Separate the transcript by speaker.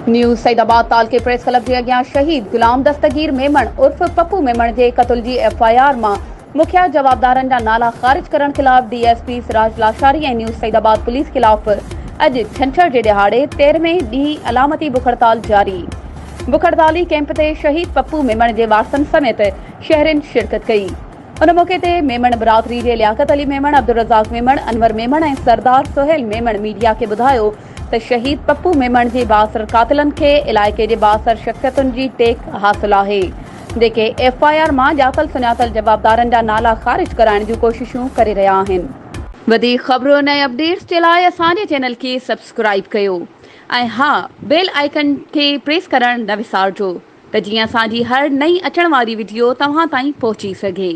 Speaker 1: News Saidabad तालके press club के अॻियां शहीद गुलाम दस्तगीर मेमण उर्फ पप्पू मेमण के क़त्ल की FIR मां मुखिया जवाबदारनि जा नाला ख़ारिज करण ख़िलाफ़ DSP सिराज लाशारी ऐं न्यूज़ सईदाबाद पुलिस ख़िलाफ़ अॼु छंछर के दिहाड़े 13वें ॾींहुं अलामती बुख हड़ताल जारी। बुख हड़ताली कैंप ते शहीद पप्पू मेमण के वारसनि समेत शहरिन शिरकत कई। उन मौके ते मेमण बिरादरी के लियाकत अली मेमण, अब्दुल रज़ाक मेमण, अनवर मेमण ऐं सरदार सुहेल मेमण मीडिया के ॿुधायो त शहीद पप्पू मेमण जे बासर कातिलनि खे इलाइक़े जे बासर शख़्सियतुनि जी टेक हासिल आहे, जेके FIR मां ॼातल सुञातल जवाबदारनि जा नाला ख़ारिज कराइण जूं कोशिशूं करे रहिया आहिनि। वधीक ख़बरुनि ऐं अपडेट्स जे लाइ असांजे चैनल खे सब्सक्राइब कयो ऐं हा, बेल आइकन खे प्रेस करणु न विसारिजो त जीअं असांजी हर नई अचण वारी वीडियो तव्हां ताईं पहुची सघे।